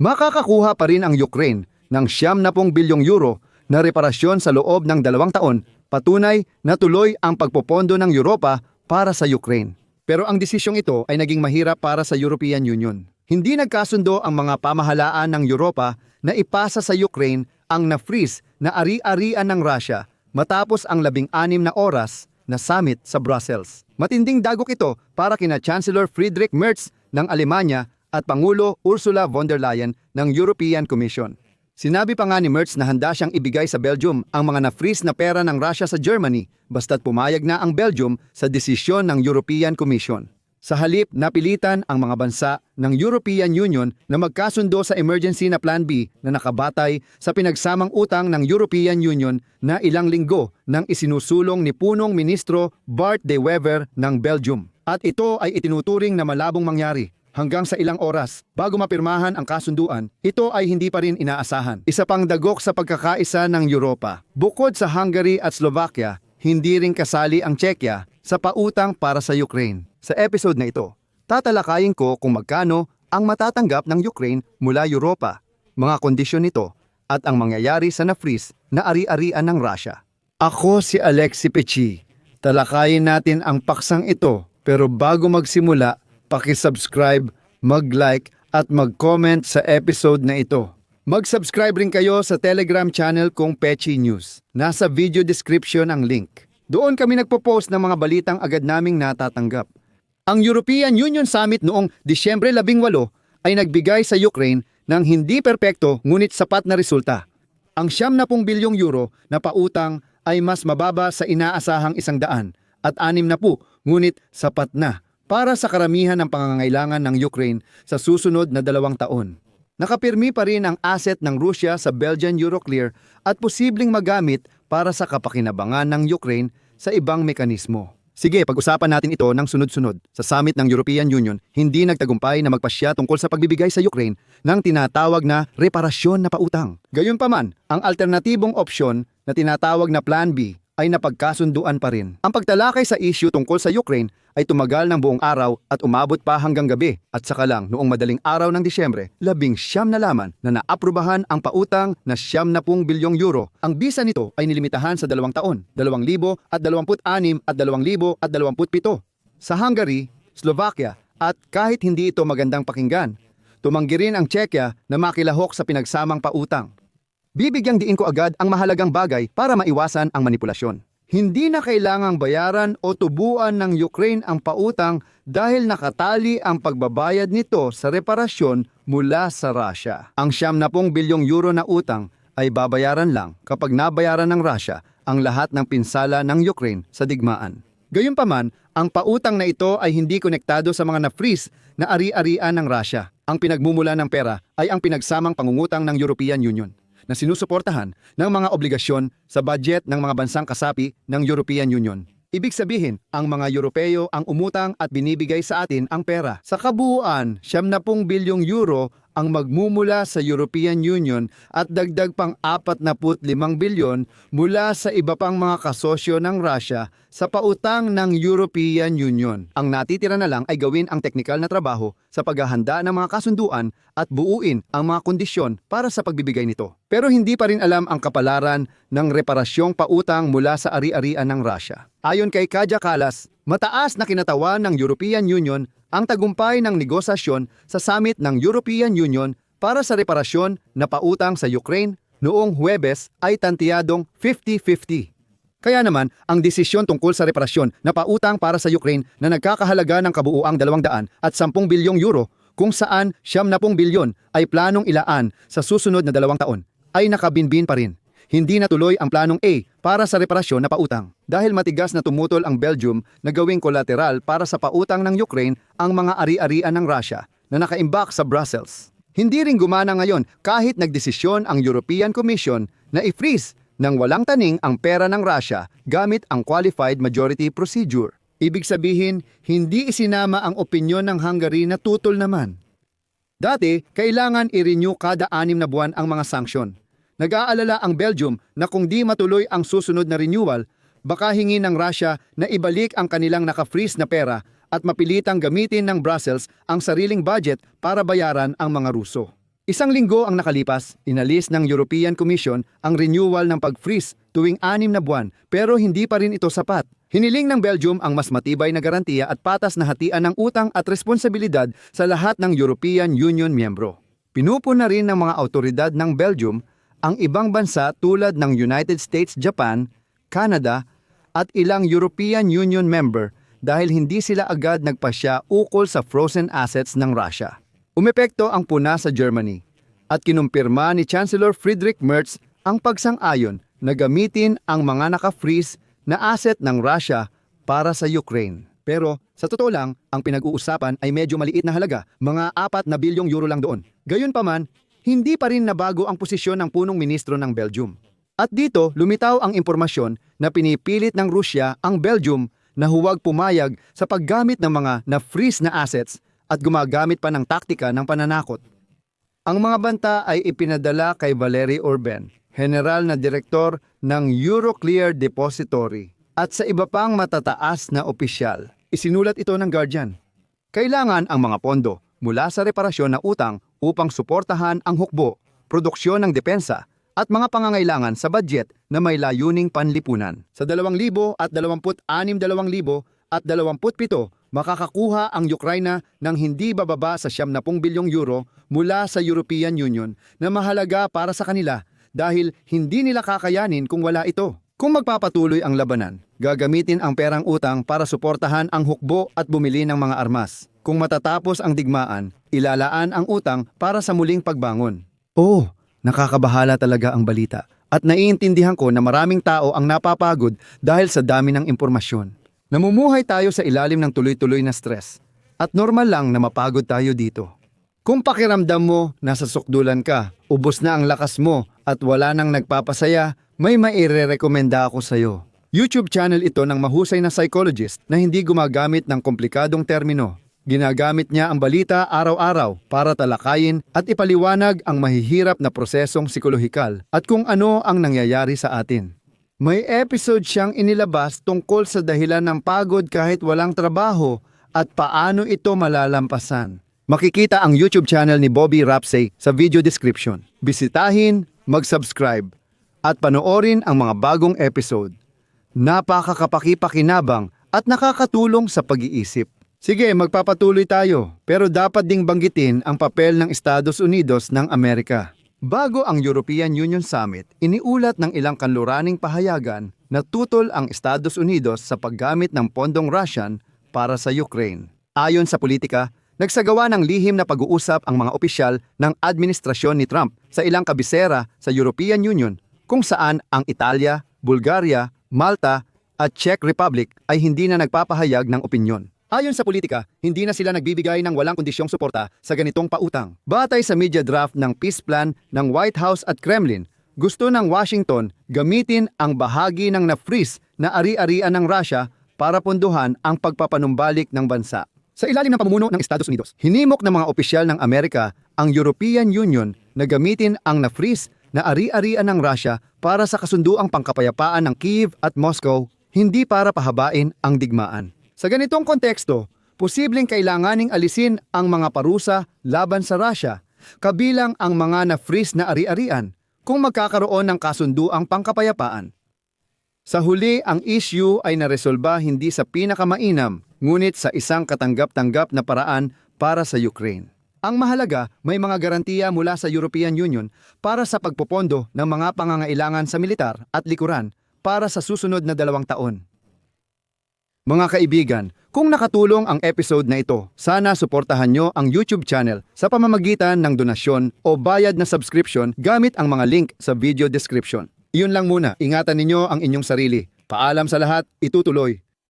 Makakakuha pa rin ang Ukraine ng 70 bilyong euro na reparasyon sa loob ng 2 taon, patunay na tuloy ang pagpopondo ng Europa para sa Ukraine. Pero ang desisyong ito ay naging mahirap para sa European Union. Hindi nagkasundo ang mga pamahalaan ng Europa na ipasa sa Ukraine ang na-freeze na ari-arian ng Russia matapos ang 16 na oras na summit sa Brussels. Matinding dagok ito para kina Chancellor Friedrich Merz ng Alemanya at Pangulo Ursula von der Leyen ng European Commission. Sinabi pa nga ni Merz na handa siyang ibigay sa Belgium ang mga na-freeze na pera ng Russia sa Germany basta't pumayag na ang Belgium sa desisyon ng European Commission. Sa halip, napilitan ang mga bansa ng European Union na magkasundo sa emergency na Plan B na nakabatay sa pinagsamang utang ng European Union na ilang linggo nang isinusulong ni Punong Ministro Bart De Wever ng Belgium. At ito ay itinuturing na malabong mangyari. Hanggang sa ilang oras bago mapirmahan ang kasunduan, ito ay hindi pa rin inaasahan. Isa pang dagok sa pagkakaisa ng Europa. Bukod sa Hungary at Slovakia, hindi rin kasali ang Czechia sa pautang para sa Ukraine. Sa episode na ito, tatalakayin ko kung magkano ang matatanggap ng Ukraine mula Europa, mga kondisyon nito, at ang mangyayari sa na-freeze na ari-arian ng Russia. Ako si Alexi Pechi. Talakayin natin ang paksang ito, pero bago magsimula, paki-subscribe, mag-like at mag-comment sa episode na ito. Mag-subscribe rin kayo sa Telegram channel kong Pechi News. Nasa video description ang link. Doon kami nagpo-post ng mga balitang agad naming natatanggap. Ang European Union Summit noong Disyembre 18 ay nagbigay sa Ukraine ng hindi perpekto ngunit sapat na resulta. Ang 70 bilyong euro na pautang ay mas mababa sa inaasahang 100 at 60, ngunit sapat na para sa karamihan ng pangangailangan ng Ukraine sa susunod na 2 taon. Nakapirmi pa rin ang asset ng Russia sa Belgian Euroclear at posibleng magamit para sa kapakinabangan ng Ukraine sa ibang mekanismo. Sige, pag-usapan natin ito ng sunod-sunod. Sa summit ng European Union, hindi nagtagumpay na magpasya tungkol sa pagbibigay sa Ukraine ng tinatawag na reparasyon na pautang. Gayunpaman, ang alternatibong opsyon na tinatawag na Plan B ay napagkasunduan pa rin. Ang pagtalakay sa issue tungkol sa Ukraine ay tumagal ng buong araw at umabot pa hanggang gabi. At saka lang, noong madaling araw ng Disyembre, 19 na laman na naaprubahan ang pautang na 70 bilyong euro. Ang bisa nito ay nilimitahan sa 2 taon, 2026 at 2027. Sa Hungary, Slovakia at kahit hindi ito magandang pakinggan, tumanggi rin ang Czechia na makilahok sa pinagsamang pautang. Bibigyang diin ko agad ang mahalagang bagay para maiwasan ang manipulasyon. Hindi na kailangang bayaran o tubuan ng Ukraine ang pautang dahil nakatali ang pagbabayad nito sa reparasyon mula sa Russia. Ang 70 bilyong euro na utang ay babayaran lang kapag nabayaran ng Russia ang lahat ng pinsala ng Ukraine sa digmaan. Gayunpaman, ang pautang na ito ay hindi konektado sa mga na-freeze na ari-arian ng Russia. Ang pinagmumula ng pera ay ang pinagsamang pangungutang ng European Union na sinusuportahan ng mga obligasyon sa budget ng mga bansang kasapi ng European Union. Ibig sabihin, ang mga Europeo ang umutang at binibigay sa atin ang pera. Sa kabuuan, 70 bilyong euro ang magmumula sa European Union at dagdag pang 45 bilyon mula sa iba pang mga kasosyo ng Russia sa pautang ng European Union. Ang natitira na lang ay gawin ang teknikal na trabaho sa paghahanda ng mga kasunduan at buuin ang mga kondisyon para sa pagbibigay nito. Pero hindi pa rin alam ang kapalaran ng reparasyong pautang mula sa ari-arian ng Russia. Ayon kay Kaja Kallas, mataas na kinatawan ng European Union ang tagumpay ng negosasyon sa summit ng European Union para sa reparasyon na pautang sa Ukraine noong Huwebes ay tantiyadong 50-50. Kaya naman, ang desisyon tungkol sa reparasyon na pautang para sa Ukraine na nagkakahalaga ng kabuuang 210 bilyong euro kung saan 70 bilyon ay planong ilaan sa susunod na 2 taon ay nakabinbin pa rin. Hindi natuloy ang planong A para sa reparasyon na pautang dahil matigas na tumutol ang Belgium na gawing kolateral para sa pautang ng Ukraine ang mga ari-arian ng Russia na nakaimbak sa Brussels. Hindi rin gumana ngayon kahit nagdesisyon ang European Commission na i-freeze ng walang taning ang pera ng Russia gamit ang qualified majority procedure. Ibig sabihin, hindi isinama ang opinyon ng Hungary na tutol naman. Dati, kailangan i-renew kada 6 na buwan ang mga sanksyon. Nag-aalala ang Belgium na kung di matuloy ang susunod na renewal, baka hingin ng Russia na ibalik ang kanilang naka-freeze na pera at mapilitang gamitin ng Brussels ang sariling budget para bayaran ang mga Ruso. Isang linggo ang nakalipas, inalis ng European Commission ang renewal ng pag-freeze tuwing 6 na buwan pero hindi pa rin ito sapat. Hiniling ng Belgium ang mas matibay na garantiya at patas na hatian ng utang at responsibilidad sa lahat ng European Union miyembro. Pinupuna rin ng mga autoridad ng Belgium ang ibang bansa tulad ng United States, Japan, Canada at ilang European Union member dahil hindi sila agad nagpasya ukol sa frozen assets ng Russia. Umepekto ang puna sa Germany at kinumpirma ni Chancellor Friedrich Merz ang pagsang-ayon na gamitin ang mga naka-freeze na asset ng Russia para sa Ukraine. Pero sa totoo lang, ang pinag-uusapan ay medyo maliit na halaga, mga 4 na bilyong euro lang doon. Gayunpaman, hindi pa rin nabago ang posisyon ng punong ministro ng Belgium. At dito, lumitaw ang impormasyon na pinipilit ng Rusya ang Belgium na huwag pumayag sa paggamit ng mga na-freeze na assets at gumagamit pa ng taktika ng pananakot. Ang mga banta ay ipinadala kay Valery Orben, General na Direktor ng Euroclear Depository, at sa iba pang matataas na opisyal. Isinulat ito ng Guardian. Kailangan ang mga pondo mula sa reparasyon na utang upang suportahan ang hukbo, produksyon ng depensa, at mga pangangailangan sa budget na may layuning panlipunan. Sa 2026-2027, makakakuha ang Ukraine ng hindi bababa sa 70 bilyong euro mula sa European Union na mahalaga para sa kanila dahil hindi nila kakayanin kung wala ito. Kung magpapatuloy ang labanan, gagamitin ang perang utang para suportahan ang hukbo at bumili ng mga armas. Kung matatapos ang digmaan, ilalaan ang utang para sa muling pagbangon. Oh, nakakabahala talaga ang balita. At naiintindihan ko na maraming tao ang napapagod dahil sa dami ng impormasyon. Namumuhay tayo sa ilalim ng tuloy-tuloy na stress. At normal lang na mapagod tayo dito. Kung pakiramdam mo nasa sukdulan ka, ubos na ang lakas mo at wala nang nagpapasaya, may mairerekomenda ako sa'yo. YouTube channel ito ng mahusay na psychologist na hindi gumagamit ng komplikadong termino. Ginagamit niya ang balita araw-araw para talakayin at ipaliwanag ang mahihirap na prosesong psikolohikal at kung ano ang nangyayari sa atin. May episode siyang inilabas tungkol sa dahilan ng pagod kahit walang trabaho at paano ito malalampasan. Makikita ang YouTube channel ni Bobby Rapsay sa video description. Bisitahin, mag-subscribe, at panoorin ang mga bagong episode. Napakakapakipakinabang at nakakatulong sa pag-iisip. Sige, magpapatuloy tayo, pero dapat ding banggitin ang papel ng Estados Unidos ng Amerika. Bago ang European Union Summit, iniulat ng ilang kanluraning pahayagan na tutol ang Estados Unidos sa paggamit ng pondong Russian para sa Ukraine. Ayon sa politika, nagsagawa ng lihim na pag-uusap ang mga opisyal ng administrasyon ni Trump sa ilang kabisera sa European Union kung saan ang Italia, Bulgaria, Malta at Czech Republic ay hindi na nagpapahayag ng opinyon. Ayon sa politika, hindi na sila nagbibigay ng walang kondisyong suporta sa ganitong pautang. Batay sa media draft ng peace plan ng White House at Kremlin, gusto ng Washington gamitin ang bahagi ng na-freeze na ari-arian ng Russia para punduhan ang pagpapanumbalik ng bansa. Sa ilalim ng pamumuno ng Estados Unidos, hinimok ng mga opisyal ng Amerika ang European Union na gamitin ang na-freeze na ari-arian ng Russia para sa kasunduang pangkapayapaan ng Kyiv at Moscow, hindi para pahabain ang digmaan. Sa ganitong konteksto, posibleng kailanganing alisin ang mga parusa laban sa Russia, kabilang ang mga na-freeze na ari-arian, kung magkakaroon ng kasunduang pangkapayapaan. Sa huli, ang issue ay naresolba hindi sa pinakamainam, ngunit sa isang katanggap-tanggap na paraan para sa Ukraine. Ang mahalaga, may mga garantiya mula sa European Union para sa pagpopondo ng mga pangangailangan sa militar at likuran para sa susunod na 2 taon. Mga kaibigan, kung nakatulong ang episode na ito, sana suportahan nyo ang YouTube channel sa pamamagitan ng donasyon o bayad na subscription gamit ang mga link sa video description. Iyon lang muna, ingatan ninyo ang inyong sarili. Paalam sa lahat, itutuloy.